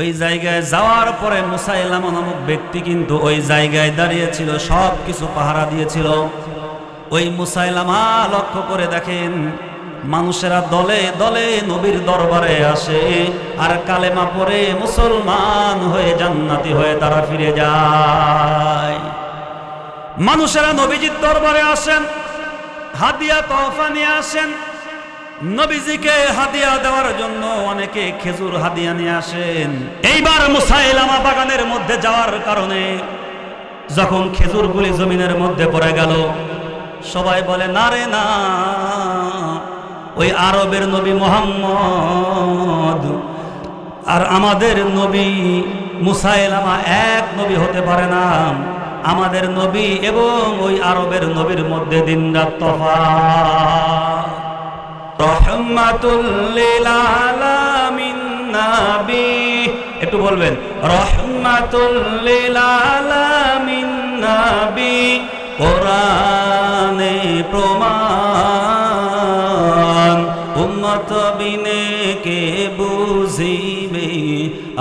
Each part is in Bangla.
ওই জায়গায় যাওয়ার পরে মুসাইলামা নামক ব্যক্তি কিন্তু ওই জায়গায় দাঁড়িয়েছিল, সব কিছু পাহারা দিয়েছিল। ওই মুসাইলামা লক্ষ্য করে দেখেন মানুষেরা দলে দলে নবীর দরবারে আসে, আর কালেমা পড়ে মুসলমান হয়ে জান্নাতি হয়ে তারা ফিরে যায়। মানুষেরা নবীজির দরবারে আসেন, হাদিয়া তোহফা নিয়ে আসেন। নবীজিকে হাদিয়া দেওয়ার জন্য অনেকে খেজুর হাদিয়া নিয়ে আসেন। এইবার মুসাইলামা বাগানের মধ্যে যাওয়ার কারণে যখন খেজুরগুলি জমিনের মধ্যে পড়ে গেল, সবাই বলে না রে না, ওই আরবের নবী মুহাম্মদ আর আমাদের নবী মুসাইলামা এক নবী হতে পারে না। আমাদের নবী এবং ওই আরবের নবীর মধ্যে দিন-রাত তফাৎ। রহমাতুল লিল আলামিন নবী, একটু বলবেন রহমাতুল লিল আলামিন নবী, কোরআনে প্রমাণ, উম্মত বিনে কে বুঝিবে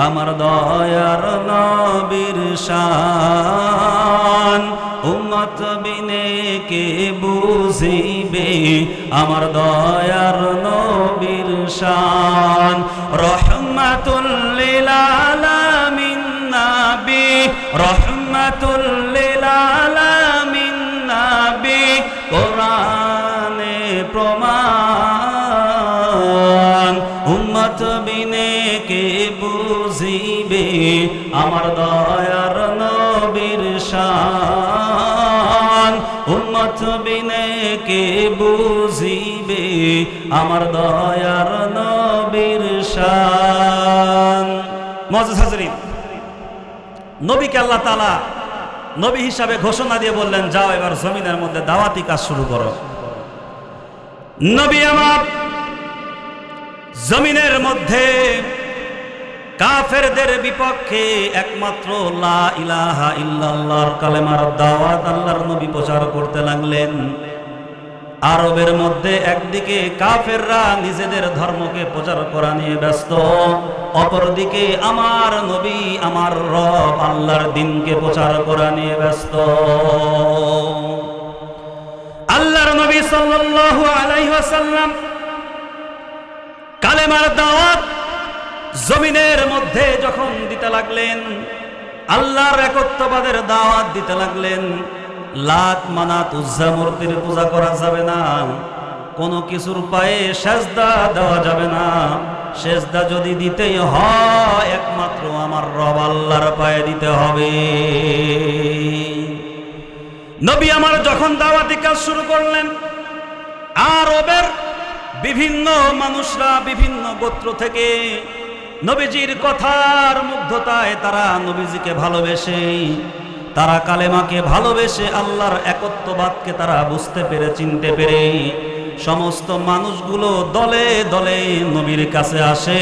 আমার দয়ার নবীর শান, উম্মত বিনে কে বুঝিবে আমার দয়ার নবীর শান। রহমাতুল লিল আলামিন নবী, রহমাতুল লিল আলামিন নবী, কোরআনে প্রমাণ, উম্মত বিনে কে বুঝিবে আমার দয়ার নবীর শান, উম্মত বিনে কে বুঝিবে আমার দয়ার নবীর শান। মুআজ্জিজ হাজরিন, নবীকে আল্লাহ তাআলা নবী হিসাবে ঘোষণা দিয়ে বললেন, যাও এবার জমিনের মধ্যে দাওয়াতি কাজ শুরু করো। নবী আমার জমিনের মধ্যে কাফেরদের বিপক্ষে একমাত্র লা ইলাহা ইল্লাল্লাহর কালেমার দাওয়াত আল্লাহর নবী প্রচার করতে লাগলেন। আরবের মধ্যে একদিকে কাফেররা নিজেদের ধর্মকে প্রচার করা নিয়ে ব্যস্ত, অপরদিকে আমার নবী আমার রব আল্লাহর দ্বীনকে প্রচার করা নিয়ে ব্যস্ত। আল্লাহর নবী সাল্লাল্লাহু আলাইহি ওয়াসাল্লাম কালেমার দাওয়াত জমিনের মধ্যে যখন দিতে লাগলেন, আল্লাহর একত্ববাদের দাওয়াত দিতে লাগলেন, লাত মানাত উজ্জা মূর্তির পূজা করা যাবে না, কোনো কিছুর পায়ে সেজদা দেওয়া যাবে না, সেজদা যদি দিতেই হয় একমাত্র আমার রব আল্লাহর পায়ে দিতে হবে। নবী আমার যখন দাওয়াতি কাজ শুরু করলেন, আরবের বিভিন্ন মানুষরা বিভিন্ন গোত্র থেকে নবীজির কথার মুগ্ধতায় তারা নবীজিকে ভালোবেসে, তারা কালেমাকে ভালোবেসে, আল্লাহর একত্ববাদকে তারা বুঝতে পেরে চিনতে পেরে সমস্ত মানুষগুলো দলে দলে নবীর কাছে আসে,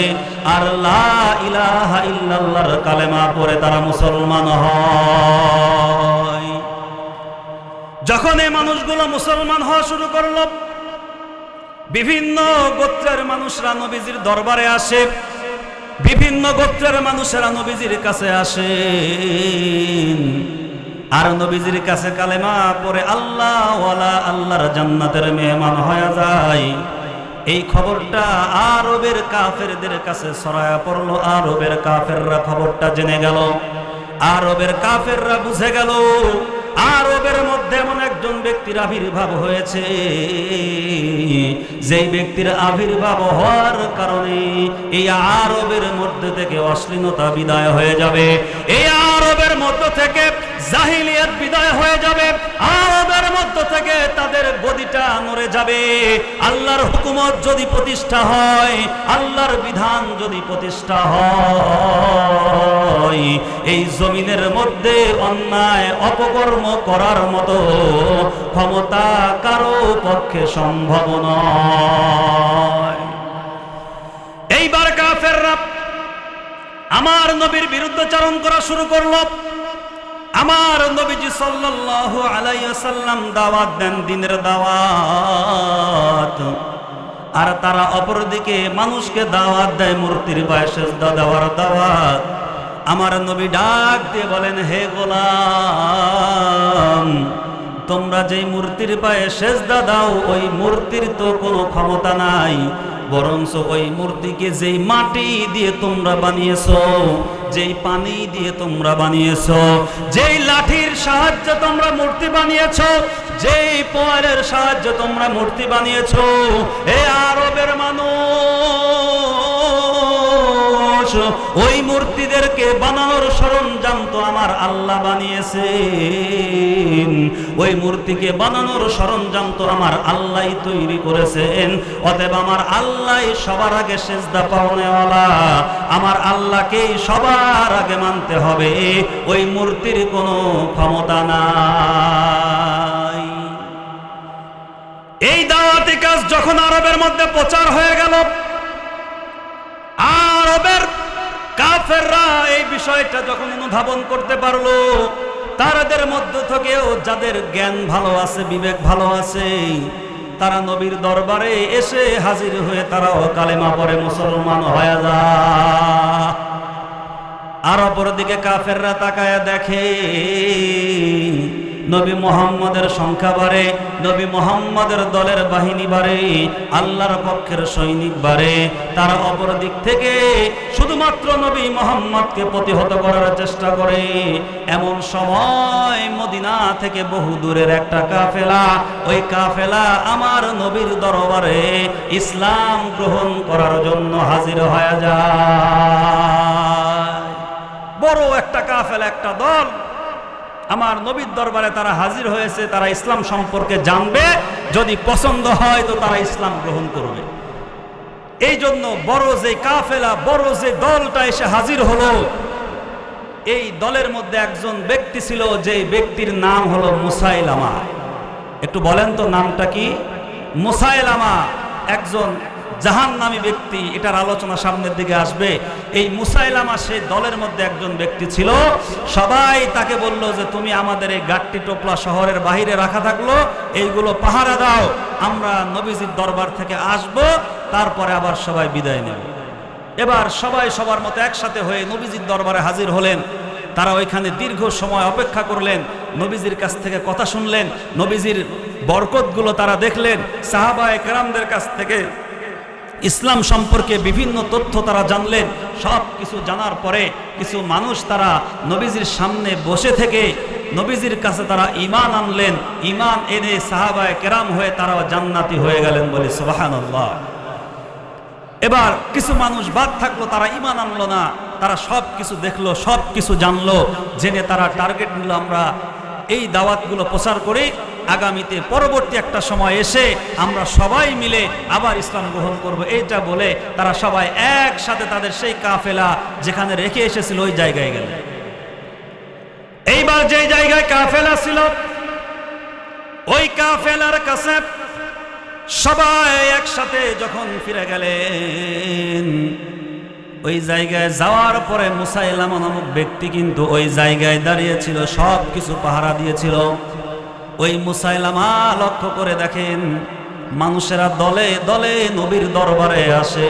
আর লা ইলাহা ইল্লাল্লাহর কালেমা পড়ে তারা মুসলমান হয়। যখন এই মানুষগুলো মুসলমান হওয়া শুরু করলো, বিভিন্ন গোত্রের মানুষরা নবীজির দরবারে আসে, বিভিন্ন গোত্রের মানুষেরা নবীজির কাছে আসেন, আর নবীজির কাছে কালেমা পড়ে আল্লাহ ওয়ালা আল্লাহর জান্নাতের মেহমান হয়ে যায়। এই খবরটা আরবের কাফেরদের কাছে ছড়ায়া পড়লো। আরবের কাফেররা খবরটা জেনে গেল, আরবের কাফেররা বুঝে গেল আরবের মধ্যে এমন একজন ব্যক্তির আবির্ভাব হয়েছে, যেই ব্যক্তির আবির্ভাব হওয়ার কারণে এই আরবের মধ্যে থেকে অশ্লীলতা বিদায় হয়ে যাবে, এই আরবের মধ্য থেকে জাহিলিয়াত বিদায় হয়ে যাবে, আরবের মধ্য থেকে তাদের গদিটা নড়ে যাবে। আল্লাহর হুকুমত যদি প্রতিষ্ঠা হয়, আল্লাহর বিধান যদি প্রতিষ্ঠা হয়, এই জমিনের মধ্যে অন্যায় অপকর্ম করার মতো ক্ষমতা কারো পক্ষে সম্ভব নয়। এইবার কাফেররা আমার নবীর বিরুদ্ধাচরণ করা শুরু করলো। আমার নবীজি সাল্লাল্লাহু আলাইহি ওয়াসাল্লাম দাওয়াত দেন, দ্বীনের দাওয়াত। আর তারা অপরদিকে মানুষকে দাওয়াত দেয় মূর্তির পায়ে সেজদা দেওয়ার দাওয়াত। আমার নবী ডাক দিয়ে বলেন, হে গোলাম, তোমরা যেই মূর্তির পায়ে সেজদা দাও ওই মূর্তির তো কোনো ক্ষমতা নাই, বরঞ্চ ওই মূর্তিকে যেই মাটি দিয়ে তোমরা বানিয়েছো, যেই পানি দিয়ে তোমরা বানিয়েছো, যেই লাঠির সাহায্যে তোমরা মূর্তি বানিয়েছো, যেই পোয়ারের সাহায্যে তোমরা মূর্তি বানিয়েছো, এ আরবের মানুষ, ওই মূর্তিদেরকে বানানোর সরঞ্জাম তো আমার আল্লাহ বানিয়েছেন, ওই মূর্তিকে বানানোর সরঞ্জাম তো আমার আল্লাহই তৈরি করেছেন। অতএব আমার আল্লাহ সবার আগে সেজদা পাওনেওয়ালা, আমার আল্লাহকেই সবার আগে মানতে হবে, ওই মূর্তির কোনো ক্ষমতা নাই। এই দাওয়াতি কাজ যখন আরবের মধ্যে প্রচার হয়ে গেল, আরবের কাফেররা এই বিষয়টা যখন অনুধাবন করতে পারলো, তাদের মধ্য থেকেও যাদের জ্ঞান ভালো আছে, বিবেক ভালো আছে, তারা নবীর দরবারে এসে হাজির হয়ে তারাও কালেমা পড়ে মুসলমান হয়ে যায়। আর অপরদিকে কাফেররা তাকায় দেখে নবী মুহাম্মদের সংখ্যা বাড়ে, নবী মুহাম্মদের দলের বাহিনী বাড়ে, আল্লাহর পক্ষের সৈনিক বাড়ে। তারা অপর দিক থেকে শুধুমাত্র নবী মুহাম্মদকে প্রতিহত করার চেষ্টা করে। এমন সময় মদিনা থেকে বহু দূরের একটা কাফেলা, ওই কাফেলা আমার নবীর দরবারে ইসলাম গ্রহণ করার জন্য হাজির হয়ে যায়। বড় একটা কাফেলা, একটা দল আমার নবীর দরবারে তারা হাজির হয়েছে। তারা ইসলাম সম্পর্কে জানবে, যদি পছন্দ হয় তো তারা ইসলাম গ্রহণ করবে। এই জন্য বড় যে কাফেলা, বড় যে দলটা এসে হাজির হলো, এই দলের মধ্যে একজন ব্যক্তি ছিল, যে ব্যক্তির নাম হলো মুসাইলামা। একটু বলেন তো নামটা কি? মুসাইলামা একজন জাহান্নামী ব্যক্তি, এটার আলোচনা সামনের দিকে আসবে। এই মুসাইলামা সেই দলের মধ্যে একজন ব্যক্তি ছিল। সবাই তাকে বলল যে তুমি আমাদের এই গাট্টি টোপলা শহরের বাহিরে রাখা থাকলো, এইগুলো পাহারা দাও, আমরা নবীজির দরবার থেকে আসব, তারপরে আবার সবাই বিদায় নেব। এবার সবাই সবার মতো একসাথে হয়ে নবীজির দরবারে হাজির হলেন। তারা ওইখানে দীর্ঘ সময় অপেক্ষা করলেন, নবীজির কাছ থেকে কথা শুনলেন, নবীজির বরকতগুলো তারা দেখলেন, সাহাবায়ে কেরামদের কাছ থেকে ইসলাম সম্পর্কে বিভিন্ন তথ্য তারা জানলেন। সব কিছু জানার পরে কিছু মানুষ তারা নবীজির সামনে বসে থেকে নবীজির কাছে তারা ঈমান আনলেন। ঈমান এনে সাহাবায়ে কেরাম হয়ে তারাও জান্নাতি হয়ে গেলেন, বলি সুবহানাল্লাহ। এবার কিছু মানুষ বাদ থাকলো, তারা ঈমান আনলো না। তারা সব কিছু দেখলো, সব কিছু জানলো, জেনে তারা টার্গেট নিল, আমরা এই দাওয়াতগুলো প্রচার করি, আগামীতে পরবর্তী একটা সময় এসে আমরা সবাই মিলে আবার ইসলাম গ্রহণ করব। এইটা বলে তারা সবাই একসাথে তাদের সেই কাফেলা যেখানে রেখে এসেছিল ওই জায়গায় গেল। এইবার যেই জায়গায় কাফেলা ছিল, ওই কাফেলার কাছে সবাই একসাথে যখন ফিরে গেলেন, ওই জায়গায় যাওয়ার পরে মুসাইলামা নামক ব্যক্তি কিন্তু ওই জায়গায় দাঁড়িয়েছিল, সব কিছু পাহারা দিয়েছিল। ওই মুসাইলামা লক্ষ্য করে দেখেন মানুষেরা দলে দলে নবীর দরবারে আসে,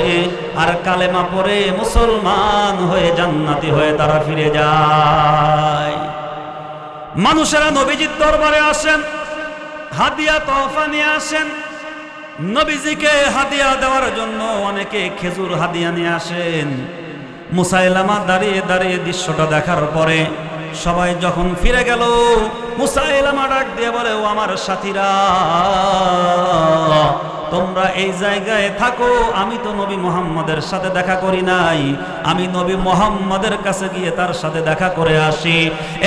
আর কালেমা পড়ে মুসলমান হয়ে জান্নাতি হয়ে তারা ফিরে যায়। মানুষেরা নবীজির দরবারে আসেন, হাদিয়া তোহফা নিয়ে আসেন। নবীজিকে হাদিয়া দেওয়ার জন্য অনেকে খেজুর হাদিয়া নিয়ে আসেন। মুসাইলামা দাঁড়িয়ে দাঁড়িয়ে দৃশ্যটা দেখার পরে সবাই যখন ফিরে গেল, মুসাইলামা ডাক দিয়ে বলে, ও আমার সাথীরা, তোমরা এই জায়গায় থাকো, আমি তো নবী মুহাম্মদের সাথে দেখা করি নাই, আমি নবী মুহাম্মদের কাছে গিয়ে তার সাথে দেখা করে আসি।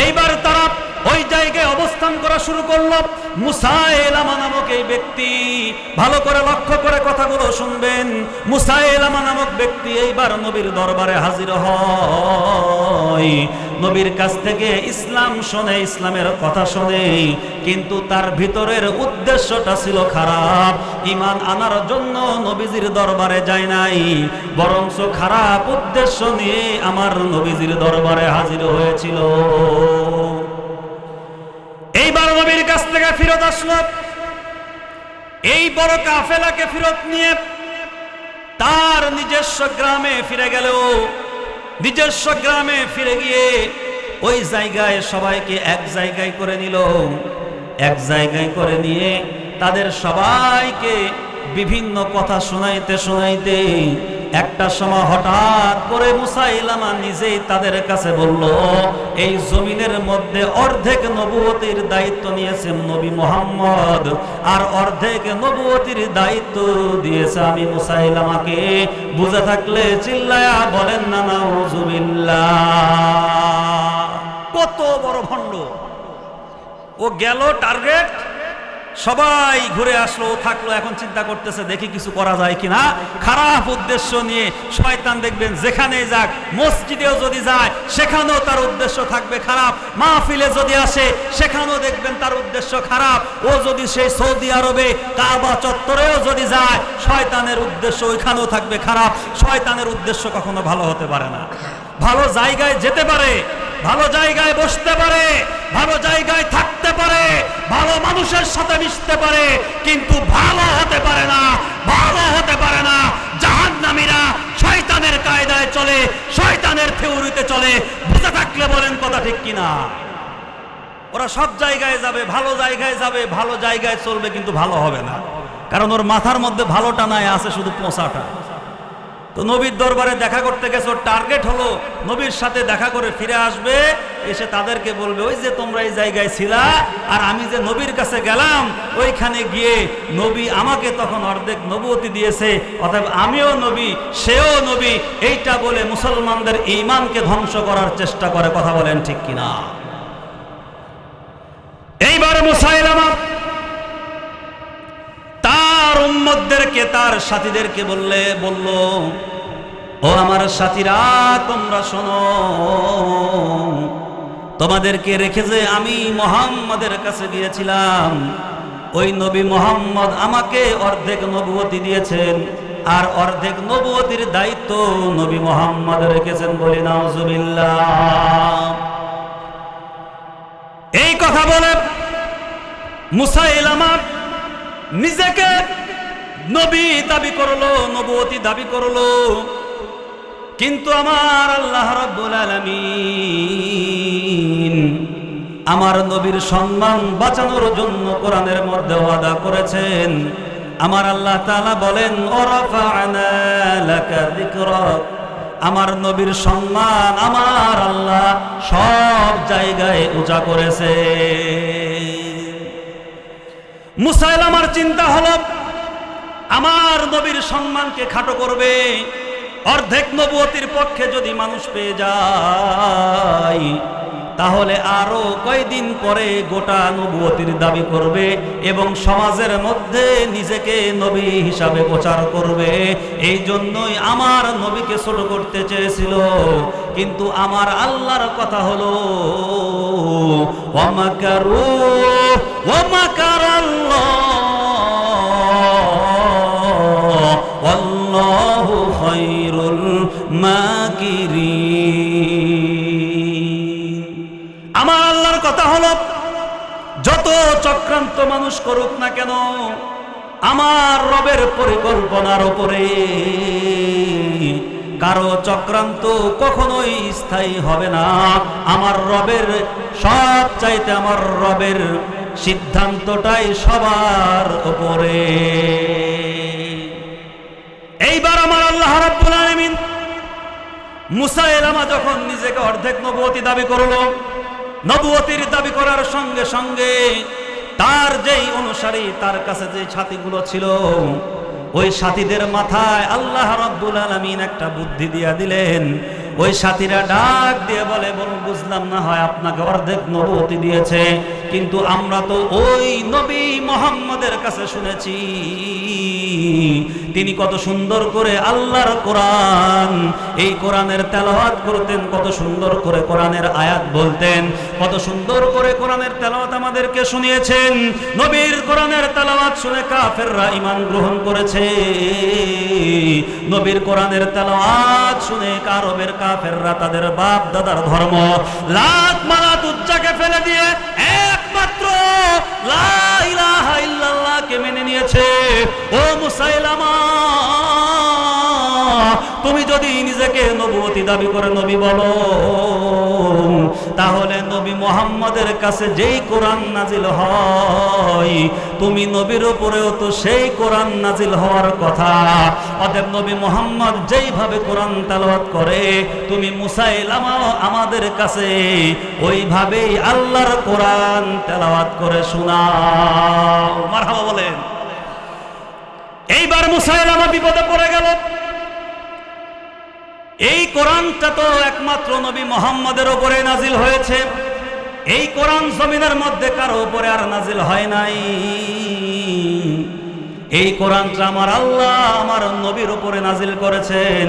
এইবার তারা ওই জায়গায় অবস্থান করা শুরু করলো। মুসাইলামা নামক এই ব্যক্তি, ভালো করে লক্ষ্য করে কথাগুলো শুনবেন, মুসাইলামা নামক ব্যক্তি এইবার নবীর দরবারে হাজির হয়। নবীর কাছ থেকে ইসলাম শোনে, ইসলামের কথা শোনে, কিন্তু তার ভিতরের উদ্দেশ্যটা ছিল খারাপ। ঈমান আনার জন্য নবীজির দরবারে যায় নাই, বরঞ্চ খারাপ উদ্দেশ্য নিয়ে আমার নবীজির দরবারে হাজির হয়েছিল। এইবার নবীর কাছ থেকে ফেরত আসলো। এই বড় কাফেলাকে ফেরত নিয়ে তার নিজস্ব গ্রামে ফিরে গেল। নিজস্ব গ্রামে ফিরে গিয়ে ওই জায়গায় সবাইকে এক জায়গায় করে নিল। এক জায়গায় করে নিয়ে তাদের সবাইকে বিভিন্ন কথা শোনাইতে শোনাইতে একটা সময় হঠাৎ করে মুসাইলামা নিজেই তাদের কাছে বলল, এই জমিনের মধ্যে অর্ধেক নবুয়তির দায়িত্ব নিয়েছেন নবী মুহাম্মদ, আর অর্ধেক নবুয়তির দায়িত্ব দিয়েছে আমি মুসাইলামাকে। বুঝে থাকলে চিল্লায়া বলেন না নাউযুবিল্লাহ। কত বড় ভণ্ড! ও গেল টার্গেট, সবাই ঘুরে আসলো, থাকলো। এখন চিন্তা করতেছে দেখি কিছু করা যায় কিনা। খারাপ উদ্দেশ্য নিয়ে শয়তান দেখবেন যেখানে যাক, মসজিদেও যদি যায় সেখানেও তার উদ্দেশ্য থাকবে খারাপ, মাহফিলে যদি আসে সেখানেও দেখবেন তার উদ্দেশ্য খারাপ। ও যদি সেই সৌদি আরবে কাবা চত্বরেও যদি যায়, শয়তানের উদ্দেশ্য ওইখানেও থাকবে খারাপ। শয়তানের উদ্দেশ্য কখনো ভালো হতে পারে না। ভালো জায়গায় যেতে পারে, ভালো জায়গায় বসতে পারে, ভালো জায়গায় থাকতে পারে, ভালো মানুষের সাথে মিশতে পারে, কিন্তু ভালো হতে পারে না, ভালো হতে পারে না। জাহান্নামীরা শয়তানের কায়দায় চলে, শয়তানের থিওরিতে চলে। বুঝে থাকলে বলেন কথা ঠিক কিনা? ওরা সব জায়গায় যাবে, ভালো জায়গায় যাবে, ভালো জায়গায় চলবে, কিন্তু ভালো হবে না, কারণ ওর মাথার মধ্যে ভালোটা নাই, আছে শুধু পোষাটা। তো নবীর দরবারে দেখা করতে গেছে, ওর টার্গেট হলো নবীর সাথে দেখা করে ফিরে আসবে, এসে তাদেরকে বলবে ওই যে তোমরা এই জায়গায় ছিলা, আর আমি যে নবীর কাছে গেলাম ওইখানে গিয়ে নবী আমাকে তখন অর্ধেক নবুয়তি দিয়েছে, অতএব আমিও নবী সেও নবী, এইটা বলে মুসলমানদের ঈমানকে ধ্বংস করার চেষ্টা করে। কথা বলেন ঠিক কিনা? এইবার মুসাইলামা তার উম্মতদেরকে, তার সাথীদেরকে বলল, ও আমার সাথীরা, তোমরা শোনো, তোমাদেরকে রেখে যে আমি মুহাম্মদের কাছে গিয়েছিলাম, ওই নবী মুহাম্মদ আমাকে অর্ধেক নবুয়তি দিয়েছেন, আর অর্ধেক নবুয়তির দায়িত্ব নবী মুহাম্মদ রেখেছেন। বলি নাউযুবিল্লাহ। এই কথা বলে মুসাইলামা নিজেকে নবী দাবি করলো, নবুয়তি দাবি করলো, কিন্তু আমার আল্লাহ রাব্বুল আলামিন আমার নবীর সম্মান বাঁচানোর জন্য কোরআনের মধ্যে ওয়াদা করেছেন। আমার আল্লাহ তাআলা বলেন, ওয়ারাফা'না লাকা যিকরাক, আমার নবীর সম্মান আমার আল্লাহ সব জায়গায় উঁচা করেছে। মুসাইলামার চিন্তা হলো আমার নবীর সম্মানকে খাটো করবে, অর্ধেক নবুয়তির পক্ষে যদি মানুষ পেয়ে যায়, তাহলে আরো কয়দিন পরে গোটা নবুয়তির দাবি করবে এবং সমাজের মধ্যে নিজেকে নবী হিসাবে প্রচার করবে। এই জন্যই আমার নবীকে ছোট করতে চেয়েছিল, কিন্তু আমার আল্লাহর কথা হলো ওয়ামাকারু ওয়ামাকারাল্লাহ ওয়াল্লাহু খায়রুল মাকিরিন। আমার আল্লাহর কথা হলো যত চক্রান্ত মানুষ করুক না কেন, আমার রবের পরিকল্পনার উপরে কারো চক্রান্ত কখনোই স্থায়ী হবে না। আমার রবের সব চাইতে আমার রবের সিদ্ধান্তটাই সবার উপরে। এইবার আমার আল্লাহ রাব্বুল আলামিন মুসাইলামা যখন নিজেকে অর্ধেক নবুয়তি দাবি করলো, নবুয়তির দাবি করার সঙ্গে সঙ্গে তার যেই অনুসারী, তার কাছে যে সাথীগুলো ছিল, ওই সাথীদের মাথায় আল্লাহ রাব্বুল আলামিন একটা বুদ্ধি দিয়া দিলেন। ওই সাথীরা ডাক দিয়ে বলে, বুঝলাম না, হয় আপনাকে অর্ধেক নবুয়তি দিয়েছে, কিন্তু আমরা তো ওই নবী মুহাম্মদের কাছে শুনেছি তিনি কত সুন্দর করে আল্লাহর কোরআন, এই কোরআনের তেলাওয়াত করতেন, কত সুন্দর করে কোরআনের আয়াত বলতেন, কত সুন্দর করে কোরআনের তেলাওয়াত আমাদেরকে শুনিয়েছেন। নবীর কোরআনের তেলাওয়াত শুনে কাফেররা ঈমান গ্রহণ করেছে। নবীর কোরআনের তেলাওয়াত শুনে আরবের কাফেররা তাদের বাপ দাদার ধর্ম লাত মানাত উজ্জাকে ফেলে দিয়ে একমাত্র লা ইলাহা ইল্লাল্লাহকে মেনে নিয়েছে। ও মুসাইলামা, তুমি যদি নিজেকে নবুয়তি দাবি করে নবী বলো, তাহলে নবী মুহাম্মদের কাছে যেই কোরআন নাজিল হয়, তুমি নবীর উপরেও তো সেই কোরআন নাজিল হওয়ার কথা। অতএব নবী মুহাম্মদ যেইভাবে কোরআন তেলাওয়াত করে, তুমি মুসাইলামাও আমাদের কাছে ওইভাবেই আল্লাহর কোরআন তেলাওয়াত করে শোনাও। মারহাবা বলেন। এইবার মুসাইলামা বিপদে পড়ে গেল। এই কোরআনটা তো একমাত্র নবী মুহাম্মদের উপরে নাজিল হয়েছে। এই কোরআন জমিনের মধ্যে কারো উপরে আর নাজিল হয় নাই। এই কোরআনটা আমার আল্লাহ আমার নবীর উপরে নাজিল করেছেন।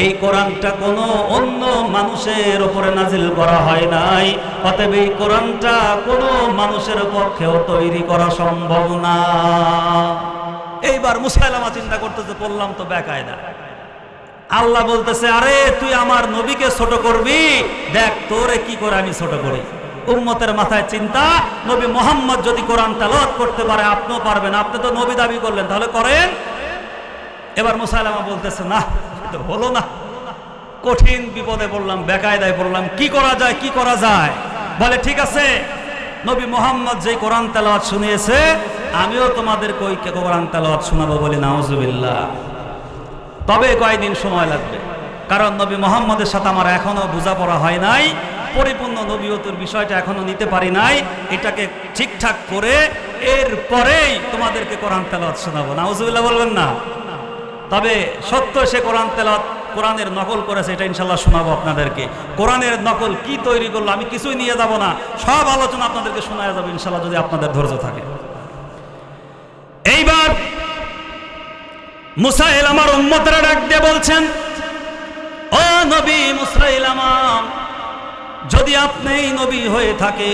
এই কোরআনটা কোনো অন্য মানুষের উপরে নাজিল করা হয় নাই। অতএব এই কোরআনটা কোনো মানুষের পক্ষেও তৈরি করা সম্ভব না। এইবার মুসাইলামা চিন্তা করতেছে, বললাম তো বেকায়দা। আল্লাহ বলতেছে, আরে তুই আমার নবীকে ছোট করবি, দেখ তোরে কি করে আমি ছোট করি। উম্মতের মাথায় চিন্তা, নবী মুহাম্মদ যদি কোরআন তেলাওয়াত করতে পারে আপনিও পারবেন, আপনি তো নবী দাবি করলেন, তাহলে করেন। এবার মুসাইলামা বলতেছে, না তো হলো না, কঠিন বিপদে পড়লাম, বেকায়দায় পড়লাম, কি করা যায় কি করা যায়। বলে ঠিক আছে, নবী মুহাম্মদ যে কোরআন তেলাওয়াত শুনিয়েছে আমিও তোমাদেরকে ওই কোরআন তেলাওয়াত শোনাবো। বলি নাউজুবিল্লাহ। তবে কয়দিন সময় লাগবে, কারণ নবী মুহাম্মদের সাথে আমার এখনো বোঝাপড়া হয় নাই, পরিপূর্ণ নবীয়তের বিষয়টা এখনো নিতে পারি নাই। এটাকে ঠিকঠাক করে এরপরেই তোমাদেরকে কোরআন তেলাওয়াত শোনাবো। নাউজুবিল্লাহ বলবেন না? তবে সত্য সে কোরআন তেলাওয়াত কোরআনের নকল করেছে, এটা ইনশাল্লাহ শোনাবো আপনাদেরকে। কোরআনের নকল কি তৈরি করলো আমি কিছুই নিয়ে যাব না, সব আলোচনা আপনাদেরকে শোনা যাবে ইনশাল্লাহ, যদি আপনাদের ধৈর্য থাকে। এইবার মুসাইলামার উম্মতরা ডাক দিয়ে বলছেন, ও নবী মুসাইলামা, যদি আপনি নবী হয়ে থাকেন,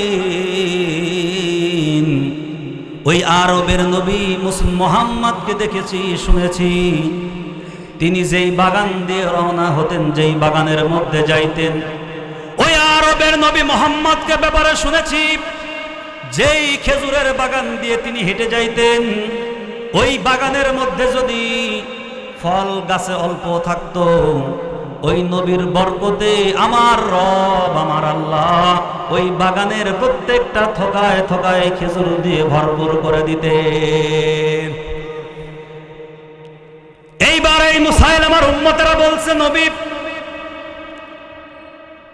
ওই আরবের নবী মুহাম্মদকে দেখেছি শুনেছি, তিনি যেই বাগান দিয়ে রওনা হতেন, যেই বাগানের মধ্যে যাইতেন, ওই আরবের নবী মুহাম্মদকে ব্যাপারে শুনেছি, যেই খেজুরের বাগান দিয়ে তিনি হেঁটে যাইতেন, ওই বাগানের মধ্যে যদি ফল গাছে অল্প থাকতো, ওই নবীর বরকতে আমার রব আমার আল্লাহ ওই বাগানের প্রত্যেকটা থোকায় থোকায় খেজুর দিয়ে ভরপুর করে দিতেন। এইবার এই মুসাইলামার উম্মতেরা বলছে, নবী,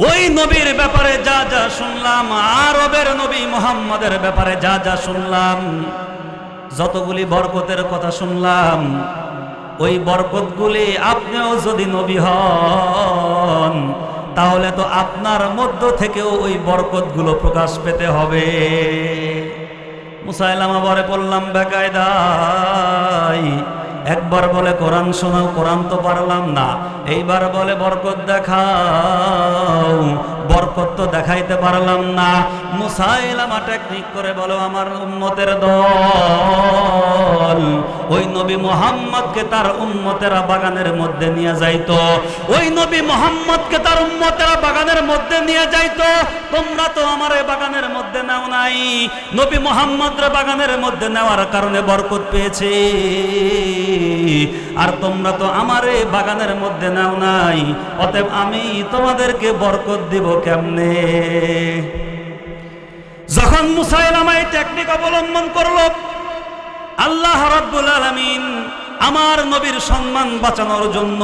ওই নবীর ব্যাপারে যা যা শুনলাম, আরবের নবী মুহাম্মদের ব্যাপারে যা যা শুনলাম, যতগুলি বরকতের কথা শুনলাম, ওই বরকতগুলি আপনিও যদি নবী হন, তাহলে তো আপনার মধ্য থেকেও ওই বরকতগুলো প্রকাশ পেতে হবে। মুসাইলামা বলে বললাম বেকায়দায়, একবার বলে কোরআন শোনাও, কোরআন তো পারলাম না, এইবার বলে বরকত দেখাও, বরকত তো দেখাইতে পারলাম না। মুসাইলামা টেকনিক করে বলো, আমার উম্মতের দল ওই নবী মুহাম্মদকে তার উম্মতেরা বাগানের মধ্যে নিয়ে যাইতো, ওই নবী মুহাম্মদকে তার উম্মতেরা বাগানের মধ্যে নিয়ে যাইতো। তোমরা তো আমার বাগানের মধ্যে নাও নাই, নবী মুহাম্মদরা বাগানের মধ্যে নেওয়ার কারণে বরকত পেয়েছে, আর তোমরা তো আমারে বাগানের মধ্যে নাও নাই, অতএব আমি তোমাদেরকে বরকত দিব কেমনে? যখন মুসাইলামা এই টেকনিক অবলম্বন করলো, আল্লাহ রাব্বুল আলামিন আমার নবীর সম্মান বাঁচানোর জন্য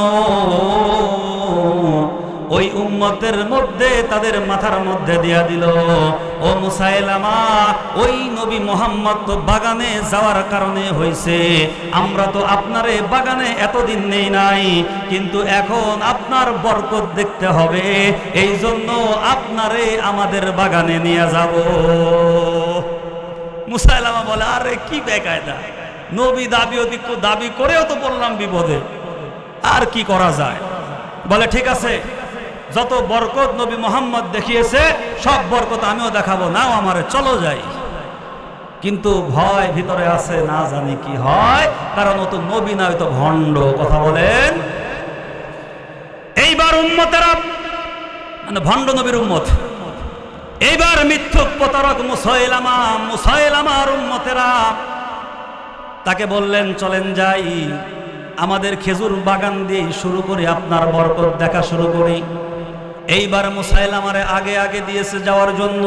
ওই উম্মতের মধ্যে তাদের মাথার মধ্যে দিয়া দিল, ও মুসাইলামা, ওই নবী মুহাম্মদ তো বাগানে যাওয়ার কারণে হয়েছে, আমরা তো আপনারে বাগানে এতদিন নেই নাই, কিন্তু এখন আপনার বরকত দেখতে হবে, এই জন্য আপনারে আমাদের বাগানে নিয়ে যাব। মুসাইলামা বলে, আরে কি বেকায়দা, নবী দাবি করেও তো বললাম বিপদে, আর কি করা যায়? বলে ঠিক আছে, যত বরকত নবী মুহাম্মদ দেখিয়েছে সব বরকত আমিও দেখাবো, নাও আমারে, চলো যাই। কিন্তু ভয় ভিতরে আছে, না জানি কি হয়, কারণ ও তো নবী না, তো ভণ্ড। কথা বলেন। এইবার উম্মতেরা, মানে ভণ্ড নবীর উম্মত, এইবার মিথ্যুক প্রতারক মুসাইলামার উম্মতেরা তাকে বললেন, চলেন যাই, আমাদের খেজুর বাগান দিয়ে শুরু করি, আপনার বরকত দেখা শুরু করি। এইবার মুসাইলামারে আগে আগে দিয়েছে যাওয়ার জন্য,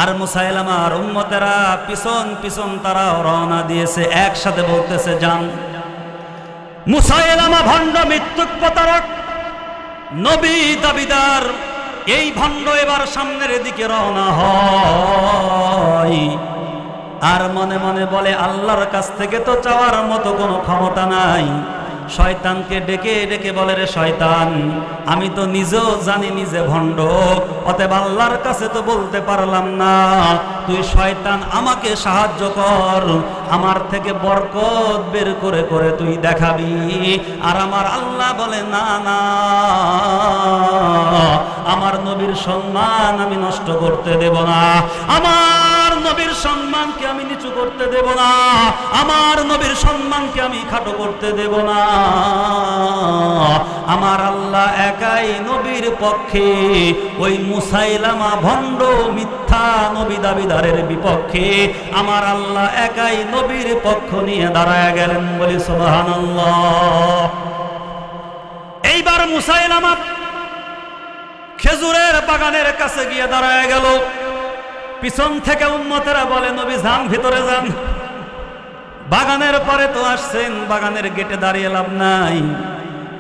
আর মুসাইলামার উম্মতেরা পিছন পিছন তারা রওনা দিয়েছে, একসাথে বলতেছে যান। মুসাইলামা ভণ্ড, মৃত্যুক প্রতারক, নবী দাবিদার, এই ভণ্ড এবার সামনের দিকে রওনা হয়, আর মনে মনে বলে আল্লাহর কাছ থেকে তো চাওয়ার মতো কোনো ক্ষমতা নাই। শয়তানকে ডেকে ডেকে বলে, রে শয়তান, আমি তো নিজেও জানি নিজে ভণ্ড, অতএব আল্লাহর কাছে তো বলতে পারলাম না, তুই শয়তান আমাকে সাহায্য কর, আমার থেকে বরকত বের করে করে তুই দেখাবি। আর আমার আল্লাহ বলে, না না, আমার নবীর সম্মান আমি নষ্ট করতে দেব না, আমার নবীর সম্মানকে আমি নিচু করতে দেব না, আমার নবীর সম্মানকে আমি খাটো করতে দেব না। আমার আল্লাহ একাই নবীর পক্ষে, ওই মুসাইলামা ভণ্ড মিথ্যা নবী দাবিদারের বিপক্ষে আমার আল্লাহ একাই নবীর পক্ষ নিয়ে দাঁড়ায় গেলেন, বলি সুবহানাল্লাহ। এইবার মুসাইলামা খেজুরের বাগানের কাছে গিয়ে দাঁড়ায় গেল। পিছন থেকে উম্মতেরা বলে, নবী যান, ভিতরে যান। বাগানের পরে তো আসছেন, বাগানের গেটে দাঁড়িয়ে লাভ নাই,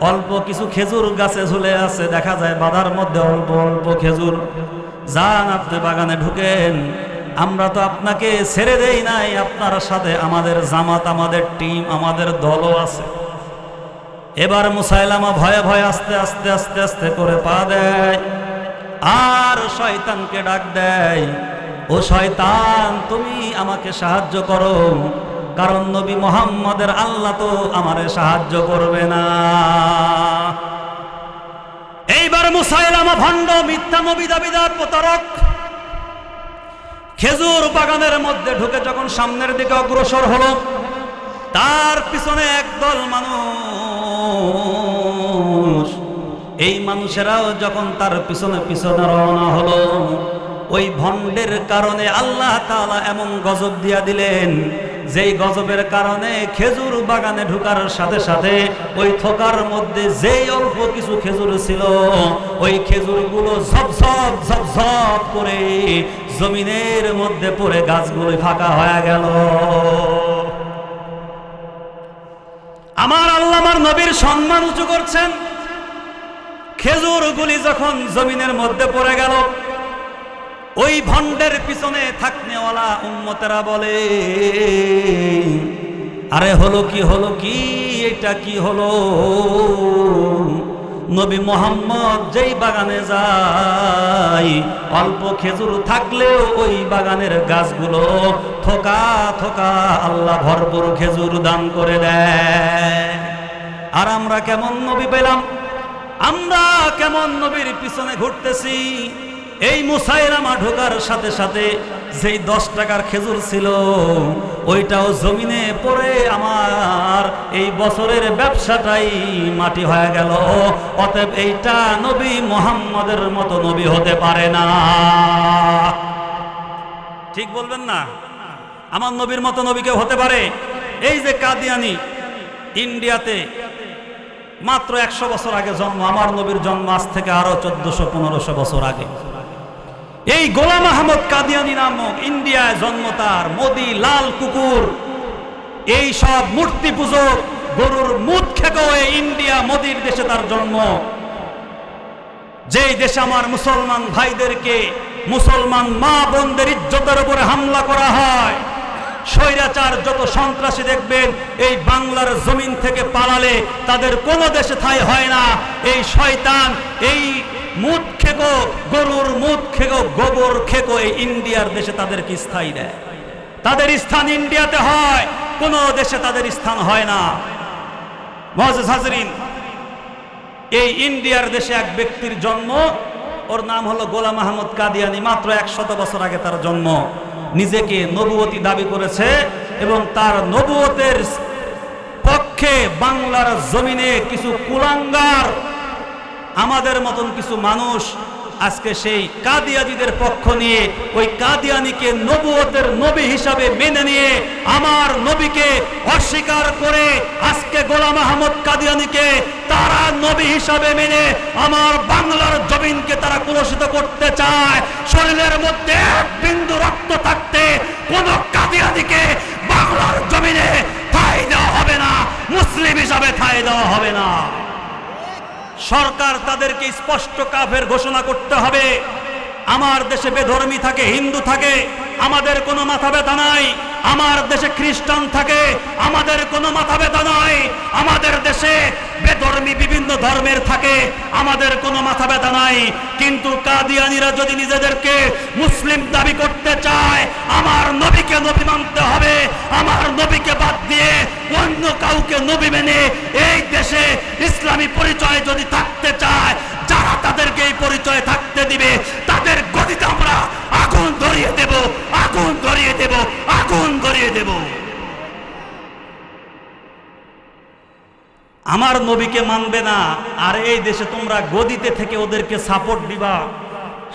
অল্প কিছু খেজুর গাছে ঝুলে আছে, দেখা যায় বাধার মধ্যে অল্প অল্প খেজুর। যান, আপনি বাগানে ঢুকেন, আমরা তো আপনাকে ছেড়ে দেই নাই, আপনার সাথে আমাদের জামাত, আমাদের টিম, আমাদের দলও আছে। এবার মুসাইলামা ভয়ে ভয়ে আস্তে আস্তে আস্তে আস্তে করে পা দেয়, আর শয়তানকে ডাক দেয়, ও শয়তান, তুমি আমাকে সাহায্য করো, কারণ নবী মুহাম্মদের আল্লাহ তো আমারে সাহায্য করবে না। এইবার মুসাইলামা ভণ্ড, মিথ্যা নবী দাবিদার, প্রতারক, খেজুর বাগানের মধ্যে ঢুকে যখন সামনের দিকে অগ্রসর হলো, তার পিছনে একদল মানুষ, এই মানুষেরাও যখন তার পিছনে পিছনে রওনা হলো, ওই ভণ্ডের কারণে আল্লাহ তাআলা এমন গজব দিয়া দিলেন, যেই গজবের কারণে খেজুর বাগানে ঢুকার সাথে সাথে ওই থোকার মধ্যে যেই অল্প কিছু খেজুর ছিল, ওই খেজুরগুলো ঝপঝপ ঝপঝপ করে জমিনের মধ্যে পড়ে গাছগুলো ফাঁকা হয়ে গেল। আমার আল্লাহ আমার নবীর সম্মান উঁচু করছেন, খেজুরগুলি যখন জমিনের মধ্যে পড়ে গেল, ওই ভণ্ডের পিছনে থাকনেওয়ালা উম্মতেরা বলে, আরে হলো কি, হলো কি, এটা কি হলো? নবী মুহাম্মদ যেই বাগানে যায়, অল্প খেজুর থাকলেও ওই বাগানের গাছগুলো থোকা থোকা আল্লাহ ভরপুর খেজুর দান করে দেয়। আর আমরা কেমন নবী পেলাম, আমরা কেমন নবীর পিছনে ঘুরতেছি। এই মুসাইলামা ঢোকার সাথে সাথে যেই 10 টাকার খেজুর ছিল, ওইটাও জমিনে পড়ে আমার এই বছরের ব্যবসাটাই মাটি হয়ে গেল। অতএব এইটা নবী মুহাম্মদের মতো নবী হতে পারে না। ঠিক বলবেন না? আমার নবীর মতো নবী কেউ হতে পারে? এই যে কাদিয়ানি, ইন্ডিয়াতে মাত্র 100 বছর আগে জন্ম, আমার নবীর জন্ম আজ থেকে আরো 1400-1500 বছর আগে। এই গোলাম আহমদ কাদিয়ানি নামক ইন্ডিয়ায় জন্ম তার। মোদি, লাল কুকুর, এই সব মূর্তি পূজক, গরুর মুখ খেকো এই ইন্ডিয়া মোদির দেশে তার জন্ম। যেই দেশে আমার মুসলমান ভাইদেরকে, মুসলমান মা বোনদের ইজ্জতের উপরে হামলা করা হয়, স্বৈরাচার যত সন্ত্রাসী দেখবেন এই বাংলার জমিন থেকে পালালে তাদের কোনো দেশে ঠাঁই হয় না। এই শয়তান, এই মুখ খেকো, গরুর মুখ খেকো, গোবর খেকো এই ইন্ডিয়ার দেশে তাদেরকে স্থায়ী দেয়। তাদের স্থান ইন্ডিয়াতে হয়, কোনো দেশে তাদের স্থান হয় না। মুআজ্জাজ হাজরিন, এই ইন্ডিয়ার দেশে এক ব্যক্তির জন্ম, ওর নাম হলো গোলাম আহমদ কাদিয়ানি। মাত্র 100 বছর আগে তার জন্ম। নিজেকে নবুয়তি দাবি করেছে এবং তার নবুয়তের পক্ষে বাংলার জমিনে কিছু কুলাঙ্গার, আমাদের মতন কিছু মানুষ আজকে সেই কাদিয়ানীদের পক্ষ নিয়ে ওই কাদিয়ানীকে নবুয়তের নবী হিসাবে মেনে নিয়ে আমার নবীকে অস্বীকার করে আজকে গোলাম আহমদ কাদিয়ানীকে তারা নবী হিসাবে মেনে আমার বাংলার জমিনকে তারা কলুষিত করতে চায়। শরীরের মধ্যে এক বিন্দু রক্ত থাকতে কোন কাদিয়ানীকে বাংলার জমিনে ঠাঁই দেওয়া হবে না, মুসলিম হিসাবে ঠাঁই দেওয়া হবে না। সরকার তাদেরকে স্পষ্ট কাফের ঘোষণা করতে হবে। আমার দেশে বেধর্মী থাকে, হিন্দু থাকে, আমাদের কোনো মাথা ব্যথা নাই। আমার দেশে খ্রিস্টান থাকে, আমাদের কোনো মাথা ব্যথা নাই। আমাদের দেশে বেধর্মী বিভিন্ন ধর্মের থাকে, আমাদের কোনো মাথা ব্যথা নাই। কিন্তু কাদিয়ানীরা যদি নিজেদেরকে মুসলিম দাবি করতে চায়, আমার নবীকে নবী মানতে হবে। আমার নবীকে বাদ দিয়ে অন্য কাউকে নবী মেনে এই দেশে ইসলামী পরিচয় যদি থাকতে চায়, যারা তাদেরকে এই পরিচয় থাকতে দিবে তাদের গদিতে আমরা আগুন ধরিয়ে দেব, আগুন ধরিয়ে দেব, আগুন ধরিয়ে দেব। আমার নবীকে মানবে না, আর এই দেশে তোমরা গদিতে থেকে ওদেরকে সাপোর্ট দিবা,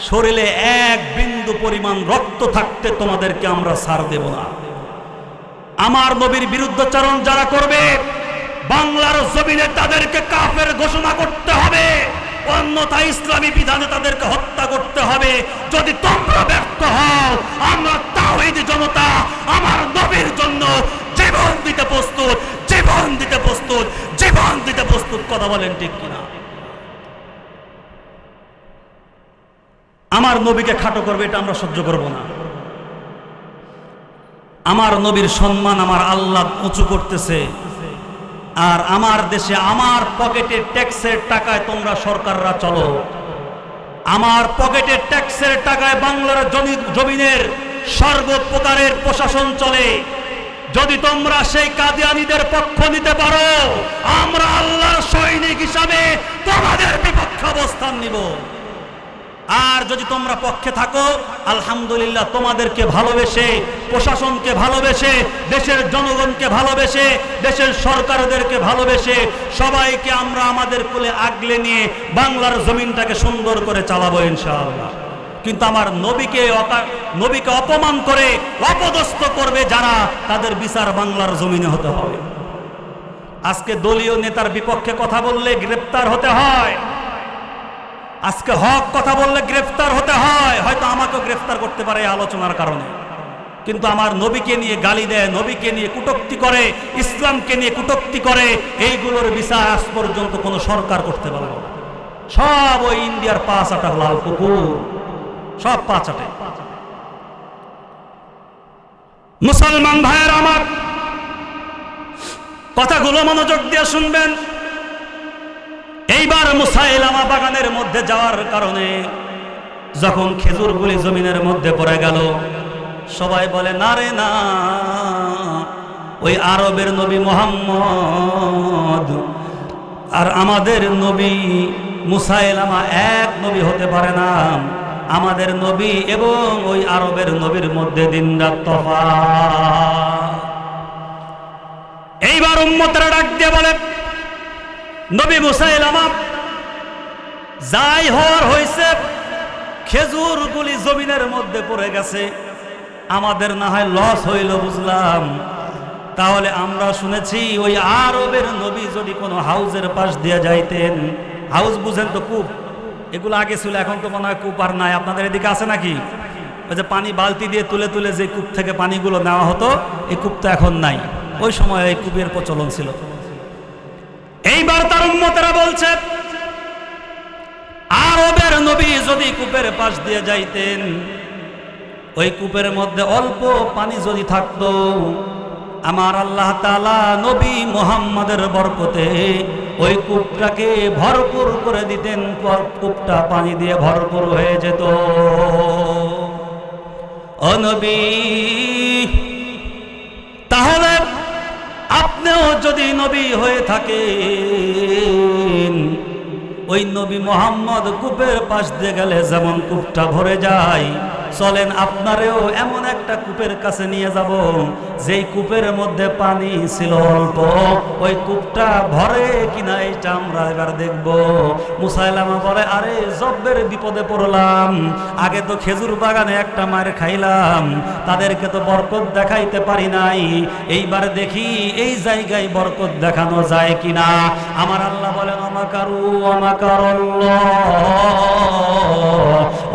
শরীরে এক বিন্দু পরিমাণ রক্ত থাকতে তোমাদেরকে আমরা ছাড় দেব না। আমার নবীর বিরুদ্ধাচরণ যারা করবে বাংলার জমিনে তাদেরকে কাফের ঘোষণা করতে হবে, অন্যথায় ইসলামী বিধানে তাদেরকে হত্যা করতে হবে। যদি তোমরা ব্যর্থ হও, আমরা তাওহীদি জনতা আমার নবীর জন্য জীবন দিতে প্রস্তুত, জীবন দিতে প্রস্তুত, জীবন দিতে প্রস্তুত। কথা বলেন ঠিক কিনা? আমার নবীকে খাটো করবে এটা আমরা সহ্য করব না। আমার নবীর সম্মান আমার আল্লাহ উঁচু করতেছে, আর আমার দেশে আমার পকেটের ট্যাক্সের টাকায় তোমরা সরকাররা চলো। আমার পকেটের ট্যাক্সের টাকায় বাংলার জমিনের সর্বপ্রকারের প্রশাসন চলে। যদি তোমরা সেই কাদিয়ানীদের পক্ষ নিতে পারো, আমরা আল্লাহর সৈনিক হিসাবে তোমাদের বিপক্ষে অবস্থান নিব। আর যদি তোমরা পক্ষে থাকো, আলহামদুলিল্লাহ, তোমাদেরকে ভালোবেসে, প্রশাসনকে ভালোবেসে, দেশের জনগণকে ভালোবেসে, দেশের সরকারদেরকে ভালোবেসে সবাইকে আমরা আমাদের কোলে আগলে নিয়ে বাংলার জমিনটাকে সুন্দর করে চালাবো ইনশাআল্লাহ। কিন্তু আমার নবীকে অপমান করে অপদস্থ করবে যারা, তাদের বিচার বাংলার জমিনে হতে হবে। আজকে দলীয় নেতার বিপক্ষে কথা বললে গ্রেফতার হতে হয়, আজকে হক কথা বললে গ্রেফতার হতে হয়। হয়তো আমাকেও গ্রেফতার করতে পারে এই আলোচনার কারণে, কিন্তু আমার নবীকে নিয়ে গালি দেয়, নবীকে নিয়ে কটূক্তি করে, ইসলামকে নিয়ে কটূক্তি করে, এইগুলোর বিচার আজ পর্যন্ত কোনো সরকার করতে পারল না। সব ওই ইন্ডিয়ার পা চাটা লাল কুকুর, সব পা চাটে। মুসলমান ভাইয়ের আমার কথাগুলো মনোযোগ দিয়ে শুনবেন। এইবার মুসাইলামা বাগানের মধ্যে যাওয়ার কারণে যখন খেজুরগুলি জমিনের মধ্যে পড়ে গেল, সবাই বলে না রে না, ওই আরবের নবী মুহাম্মদ আর আমাদের নবী মুসাইলামা এক নবী হতে পারে না। আমাদের নবী এবং ওই আরবের নবীর মধ্যে দিন-রাত তফাৎ। এইবার উম্মতরা ডাক দিয়ে বলে, নবী মুসাইলামা যাই হওয়ার হয়েছে, খেজুরগুলি জমিনের মধ্যে পড়ে গেছে, আমাদের না হয় লস হইল বুঝলাম, তাহলে আমরা শুনেছি ওই আরবের নবী যদি কোনো হাউজের পাশ দিয়ে যাইতেন, হাউস বুঝেন তো, কূপ, এগুলো আগে ছিল, এখন তো মনে হয় কূপ আর নাই। আপনাদের এদিকে আছে নাকি? ওই যে পানি বালতি দিয়ে তুলে তুলে যে কূপ থেকে পানিগুলো নেওয়া হতো, এই কূপ তো এখন নাই, ওই সময় এই কূপের প্রচলন ছিল। এইবার তার উম্মতেরা বলছে, আরবের নবী যদি কূপের পাশ দিয়ে যাইতেন, ওই কূপের মধ্যে অল্প পানি যদি থাকতো, আমার আল্লাহ তাআলা নবী মুহাম্মাদের বরকতে ওই কূপটাকে ভরপুর করে দিতেন, কূপটা পানি দিয়ে ভরপুর হয়ে যেত। ও নবী, তাহলে আপনিও যদি নবী হয়ে থাকেন, ওই নবী মুহাম্মদ কূপের পাশ দিয়ে গেলে যেমন কূপটা ভরে যায়, চলেন আপনারেও এমন একটা কূপের কাছে নিয়ে যাব যেই কূপের মধ্যে পানি ছিল অল্প, ওই কূপটা ভরে কিনা এটা আমরা এবার দেখব। মুসাইলামা বলে, আরে জব্বের বিপদে পড়লাম, আগে তো খেজুর বাগানে একটা মার খাইলাম, তাদেরকে তো বরকত দেখাইতে পারি নাই, এইবার দেখি এই জায়গায় বরকত দেখানো যায় কিনা। আমার আল্লাহ বলেন, আমাকারু আমাকারাল্লাহ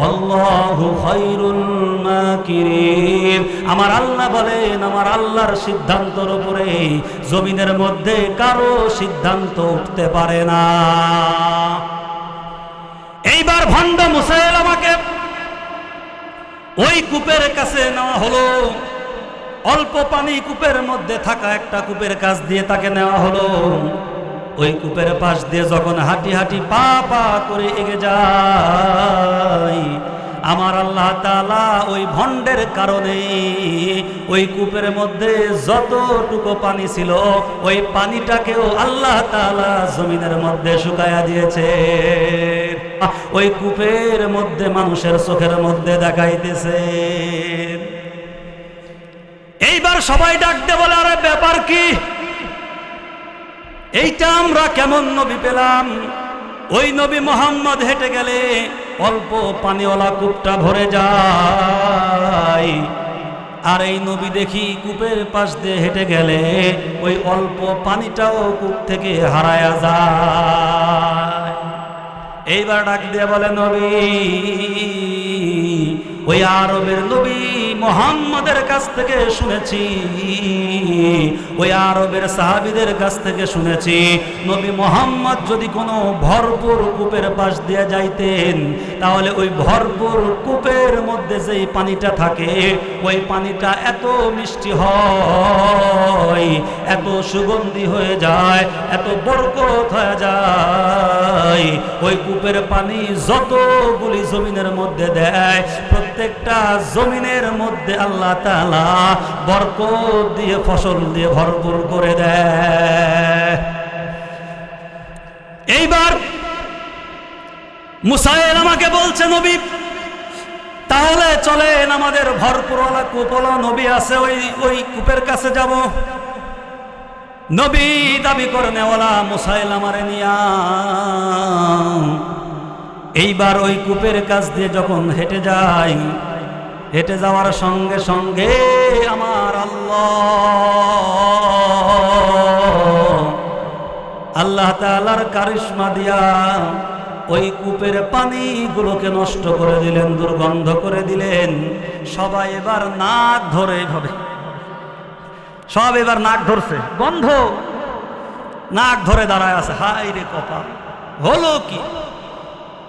আল্লাহু খায়রুল মাকিরিন। আমার আল্লাহ বলেন, আমার আল্লাহর সিদ্ধান্তের উপরে জমিনের মধ্যে কারো সিদ্ধান্ত উঠতে পারে না। এইবার ভণ্ড মুসাইলামাকে ওই কূপের কাছে নেওয়া হলো। অল্প পানি কূপের মধ্যে থাকা একটা কূপের কাছ দিয়ে তাকে নেওয়া হলো। ওই কূপের পাশ দিয়ে যখন হাঁটি হাঁটি পা পা করে এগিয়ে যায়, আমার আল্লাহ তাআলা ওই ভণ্ডের কারণে ওই কূপের মধ্যে যতটুকু পানি ছিল ওই পানিটাকেও আল্লাহ তাআলা জমিনের মধ্যে শুকায়া দিয়েছে। ওই কূপের মধ্যে মানুষের চোখের মধ্যে দেখাইতেছে। এইবার সবাই ডাক দিয়ে বলে, আরে ব্যাপার কি, এইটা আমরা কেমন নবী পেলাম? ওই নবী মুহাম্মদ হেঁটে গেলে অল্প পানিওয়ালা কূপটা ভরে যায়, আর এই নবী দেখি কূপের পাশ দিয়ে হেঁটে গেলে ওই অল্প পানিটাও কূপ থেকে হারায়া যায়। এইবার ডাক দিয়ে বলে, নবী, ওই আরবের নবী মুহাম্মদের কাছ থেকে শুনেছি, ওই আরবের সাহাবীদের কাছ থেকে শুনেছি, নবী মুহাম্মদ যদি কোনো ভরপুর কূপের পাশ দিয়ে যাইতেন তাহলে ওই ভরপুর কূপের মধ্যে যেই পানিটা থাকে ওই পানিটা এত মিষ্টি হয়, এত সুগন্ধি হয়ে যায়, এত বরকত হয়ে যায়। ওই কূপের পানি যতগুলি জমিনের মধ্যে দেয় প্রত্যেকটা জমিনের মধ্যে আল্লাহ তাআলা বরকত দিয়ে ফসল দিয়ে ভরপুর করে দেয়। এইবার মুসাইলামাকে বলছে, নবী তাহলে চলেন, আমাদের ভরপুরওয়ালা কূপওয়ালা নবী আছে, ওই কূপের কাছে যাব। নবী দাবি করনেওয়ালা মুসাইলামারে নিয়া এইবার ওই কূপের কাছ দিয়ে যখন হেঁটে যায়, হেঁটে যাওয়ার সঙ্গে সঙ্গে আমার আল্লাহ তাআলার কারিশমা দিয়া ওই কূপের পানিগুলোকে নষ্ট করে দিলেন, দুর্গন্ধ করে দিলেন। সবাই এবার নাক ধরে এইভাবে, সব এবার নাক ধরছে, গন্ধ, নাক ধরে দাঁড়ায় আছে। হায় রে কপাল, হলো কি?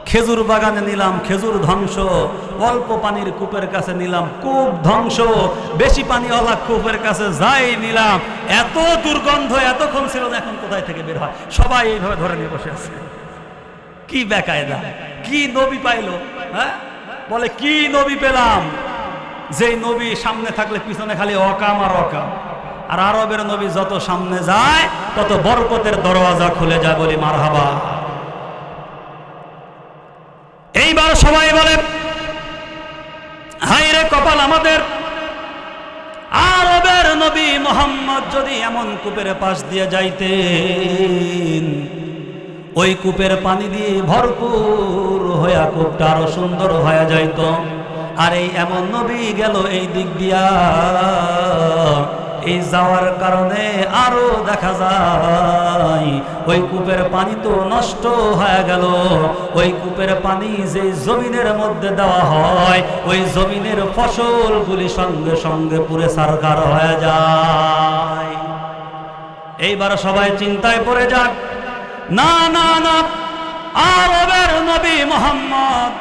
খেজুর বাগানে নিলাম, খেজুর ধ্বংস, অল্প পানির কূপের কাছে নিলাম, কূপ ধ্বংস, বেশি পানিওয়ালা কূপের কাছে যাই নিলাম, এত দুর্গন্ধ এতক্ষণ ছিল না, এখন কোথায় থেকে বের হয়? সবাই এইভাবে ধরে নিয়ে বসে আছে। কি বেকায়দা, কি নবী পাইলো? হ্যাঁ, বলে কি নবী পেলাম? যেই নবী সামনে থাকলে পিছনে খালি অকাম আর অকাম, আর আরবের নবী যত সামনে যায় তত বরকতের দরওয়াজা খুলে যায়। বলি মারহাবা। এইবার সবাই বলে, হায় রে কপাল আমাদের, আরবের নবী মুহাম্মদ যদি এমন কূপের পাশ দিয়ে যাইতেন, ওই কূপের পানি দিয়ে ভরপুর হইয়া কূপটা আরো সুন্দর হয়ে যাইত। আর এই এমন নবী গেল এই দিক দিয়া, এই যাওয়ার কারণে আরো দেখা যায় ওই কূপের পানি তো নষ্ট হয়ে গেল। ওই কূপের পানি যে জমিনের মধ্যে দেওয়া হয় ওই জমিনের ফসলগুলি সঙ্গে সঙ্গে পুরে সারকার হয়ে যায়। এইবার সবাই চিন্তায় পড়ে যাক, না না না, আরবের নবী মুহাম্মদ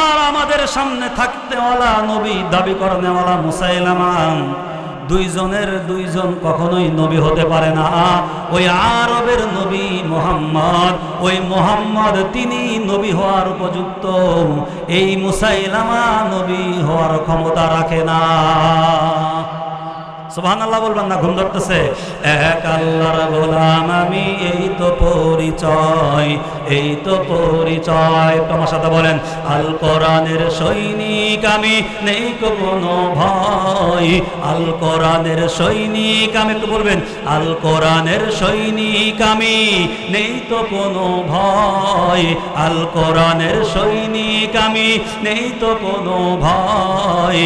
আর আমাদের সামনে থাকতেওয়ালা নবী দাবি করনেওয়ালা মুসাইলামা, দুইজনের দুইজন কখনোই নবী হতে পারে না। ওই আরবের নবী মুহাম্মদ, ওই মুহাম্মদ তিনি নবী হওয়ার উপযুক্ত, এই মুসাইলামা নবী হওয়ার ক্ষমতা রাখে না। সুবহানাল্লাহ বলবেন না? ঘুম ধরতেছে। এক আল্লাহর গোলাম আমি, এই তো পরিচয়, এই তো পরিচয়। তোমার সাথে বলেন, আল কোরআনের সৈনিক আমি, নেই তো কোনো ভয়। আল কোরআনের সৈনিক আমি, একটু বলবেন, আল কোরআনের সৈনিক আমি, নেই তো কোনো ভয়। আল কোরআনের সৈনিক আমি, নেই তো কোনো ভয়।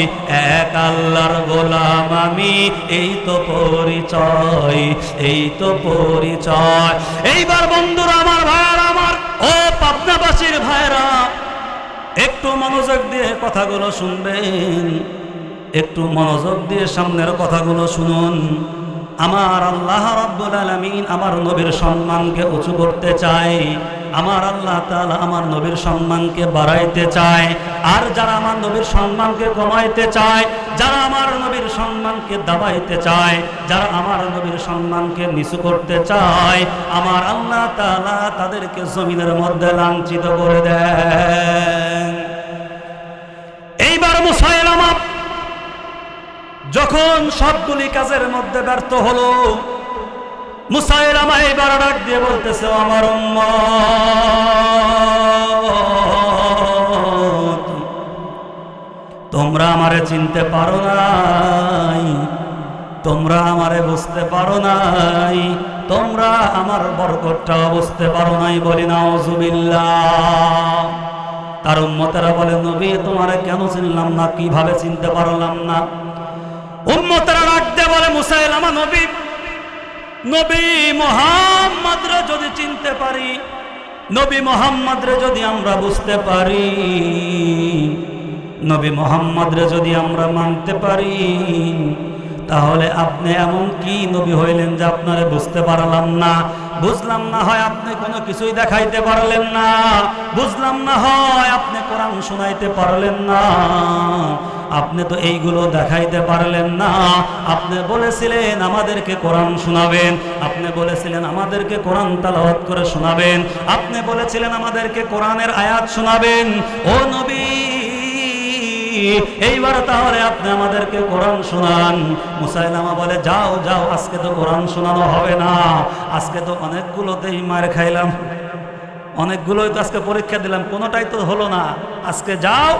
এক আল্লাহর গোলাম আমি, এই তো পরিচয়, এই তো পরিচয়। এইবার বন্ধুরা আমার, ভাইরা আমার, ও পাবনাবাসীর ভাইরা, একটু মনোযোগ দিয়ে কথাগুলো শুনবেন, একটু মনোযোগ দিয়ে সামনের কথাগুলো শুনুন। আমার আল্লাহ রাব্বুল আলামিন আমার নবীর সম্মানকে উঁচু করতে চায়। আমার আল্লাহ তাআলা আমার নবীর সম্মানকে বাড়াইতে চায়। আর যারা আমার নবীর সম্মানকে কমাইতে চায়, যারা আমার নবীর সম্মানকে দাবাইতে চায়, যারা আমার নবীর সম্মানকে নিচু করতে চায়, আমার আল্লাহ তাআলা তাদেরকে জমিনের মধ্যে লাঞ্ছিত করে দেন। এইবার মুসাইলামা যখন সবগুলি কাজের মধ্যে ব্যর্থ হলো, মুসাইলামা এবার ডাক দিয়ে বলতেছে, আমার উম্মত, তোমরা আমারে চিনতে পারো নাই, তোমরা আমারে বুঝতে পারো নাই, তোমরা আমার বরকতটা বুঝতে পারো নাই। বলি নাউজুবিল্লাহ। তার উম্মতেরা বলে, নবী তোমারে কেন চিনলাম না, কিভাবে চিনতে পারলাম না? উম্মতেরা রাখতে বলে, মুসাইলামা নবী, নবী মুহাম্মদরে যদি চিনতে পারি, নবী মুহাম্মদরে যদি আমরা বুঝতে পারি, নবী মুহাম্মদরে যদি আমরা মানতে পারি, তাহলে আপনি এমন কি নবী হইলেন যে আপনারে বুঝতে পারলাম না? বুঝলাম না হয় আপনি কোনো কিছুই দেখাইতে পারলেন না, বুঝলাম না হয় আপনি কোরআন শোনাইতে পারলেন না, আপনি তো এইগুলো দেখাইতে পারলেন না। আপনি বলেছিলেন আমাদেরকে কোরআন শোনাবেন, আপনি বলেছিলেন আমাদেরকে কোরআন তেলাওয়াত করে শোনাবেন, আপনি বলেছিলেন আমাদেরকে কোরআনের আয়াত শোনাবেন। ও নবী, এইবার তাহলে আপনি আমাদেরকে কোরআন শোনান। মুসাইলামা বলে, যাও যাও, আজকে তো কোরআন শোনানো হবে না, আজকে তো অনেকগুলোতেই মার খাইলাম, অনেকগুলোই তো আজকে পরীক্ষা দিলাম, কোনোটাই তো হলো না। আজকে যাও,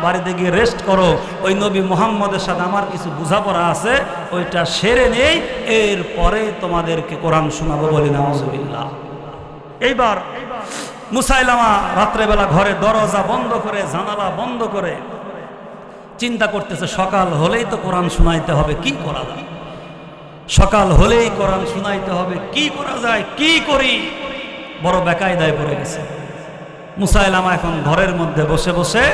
বাড়িতে গিয়ে রেস্ট করো, ওই নবী মুহাম্মদের সাথে আমার কিছু বোঝাপড়া আছে, ওইটা সেরে নেই, এরপরে তোমাদেরকে কোরআন শোনাবো। বলি নাউজুবিল্লাহ। এইবার মুসাইলামা রাত্রেবেলা ঘরে দরজা বন্ধ করে, জানালা বন্ধ করে চিন্তা করতেছে, সকাল হলেই তো কোরআন শোনাইতে হবে, কি করা যায়? সকাল হলেই কোরআন শোনাইতে হবে, কি করা যায়, কি করি? বড় বেকায়দায় পড়ে গেছে মুসাইলামা। এখন ঘরের মধ্যে বসে বসে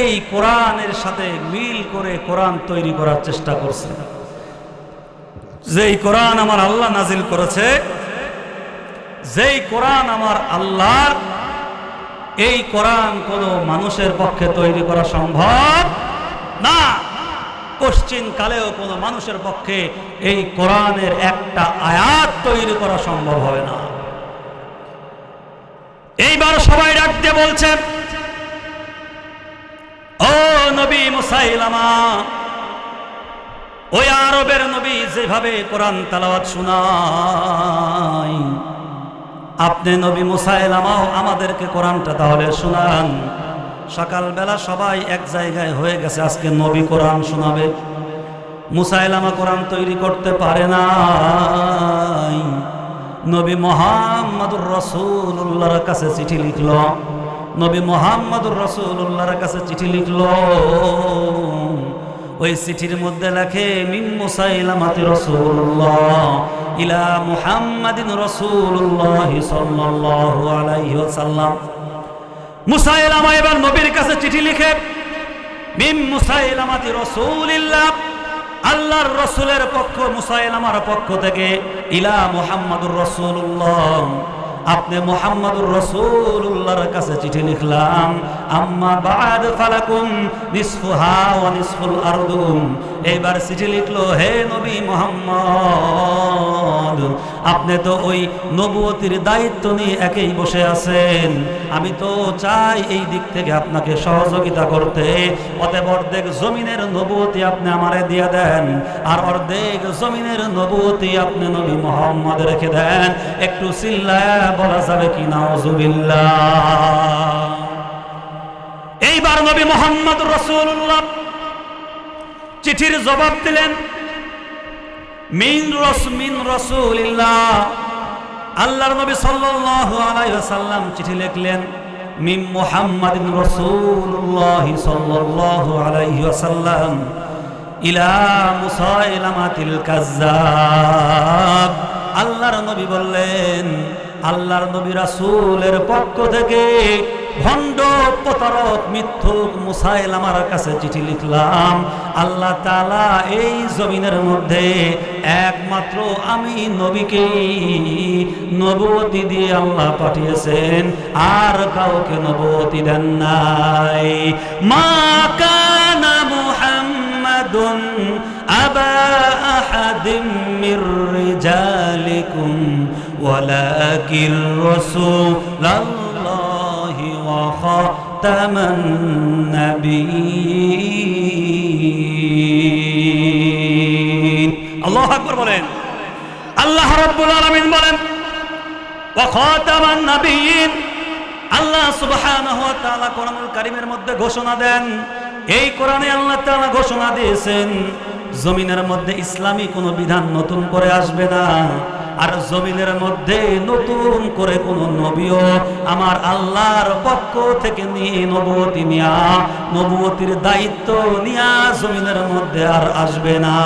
এই কোরআনের সাথে মিল করে কোরআন তৈরি করার চেষ্টা করছে। যেই কোরআন আমার আল্লাহ নাজিল করেছে, যেই কোরআন আমার আল্লাহর, এই কোরআন কোনো মানুষের পক্ষে তৈরি করা সম্ভব না। পশ্চিম কালেও কোনো মানুষের পক্ষে এই কোরআনের একটা আয়াত তৈরি করা সম্ভব হবে না। এইবার সবাই ডাক দিয়ে বলছেন, ও নবী মুসাইলামা, ওই আরবের নবী যেভাবে কোরআন তেলাওয়াত শোনায়, আপনি নবী মুসাইলামাও আমাদেরকে কোরআনটা তাহলে শোনান। সকালবেলা সবাই এক জায়গায় হয়ে গেছে, আজকে নবী কোরআন শোনাবে। মুসাইলামা কোরআন তৈরি করতে পারে না। নবী মুহাম্মদুর রাসূলুল্লাহর কাছে চিঠি লিখল, নবী মুহাম্মদুর রাসূলুল্লাহর কাছে চিঠি লিখল। ওই চিঠির মধ্যে লেখে, মিন মুসাইলামাতি রাসূলুল্লাহ ইলা মুহাম্মাদিন রাসূলুল্লাহ সাল্লাল্লাহু আলাইহি ওয়াসাল্লাম। মুসাইলামা এবার নবীর কাছে চিঠি লিখে, মিন মুসাইলামাতি রাসূলিল্লাহ, আল্লাহর রাসূলের পক্ষ, মুসাইলামার পক্ষ থেকে, ইলা মুহাম্মাদুর রাসূলুল্লাহ, আপনি মুহাম্মাদুর রাসূলুল্লাহর কাছে চিঠি লিখলাম। আম্মা বা'দ ফালাকুম নিসফুহা ওয়া নিসফুল আরদু। এইবার চিঠি লিখলো, হে নবী মুহাম্মদ, আপনি তো ওই নবুয়তির দায়িত্ব নিয়ে একেই বসে আছেন। আমি তো চাই এই দিক থেকে আপনাকে সহযোগিতা করতে। অতএব অর্ধেক জমিনের নবুয়তি আপনি আমারে দিয়ে দেন, আর অর্ধেক জমিনের নবুয়তি আপনি নবী মুহাম্মদ রেখে দেন। একটু চিল্লায়া বলা যাবে কি নাউজুবিল্লাহ? এইবার নবী মুহাম্মদ রাসূলুল্লাহ চিঠির জবাব দিলেন, মিন রাসূলিল্লাহ। আল্লাহর নবী সাল্লাল্লাহু আলাইহি ওয়াসাল্লাম চিঠি লিখলেন, মিন মুহাম্মাদিন রাসূলুল্লাহ সাল্লাল্লাহু আলাইহি ওয়াসাল্লাম ইলা মুসাইলামাতিল কাজ্জাব। আল্লাহর নবী বললেন, আল্লাহর নবী রাসূলের পক্ষ থেকে ভণ্ড প্রতারক মিথ্যুক মুসাইলামার কাছে চিঠি লিখলাম। আল্লাহ তাআলা এই জমিনের মধ্যে একমাত্র আমি নবীকে নবুয়তি দিয়ে আল্লাহ পাঠিয়েছেন, আর কাউকে নবুয়তি দেন নাই। মা কানা মুহাম্মাদুন আবা আহাদিম মির রিজালিকুম ওয়ালাকিন রাসূলুল্লাহি ওয়া খাতামান নাবিয়্যিন। আল্লাহু আকবার বলেন। আল্লাহ রাব্বুল আলামিন বলেন, ওয়া খাতামান নাবিয়্যিন। আল্লাহ সুবহানাহু ওয়া তাআলা কোরআনুল কারীমের মধ্যে ঘোষণা দেন, এই কোরআনে আল্লাহ তাআলা ঘোষণা দিয়েছেন জমিনের মধ্যে ইসলামী কোনো বিধান নতুন করে আসবে না, আর জমিনের মধ্যে নতুন করে কোনো নবীও আমার আল্লাহর পক্ষ থেকে নিয়ে নবুয়তি নিয়া নবুয়তির দায়িত্ব নিয়া জমিনের মধ্যে আর আসবে না।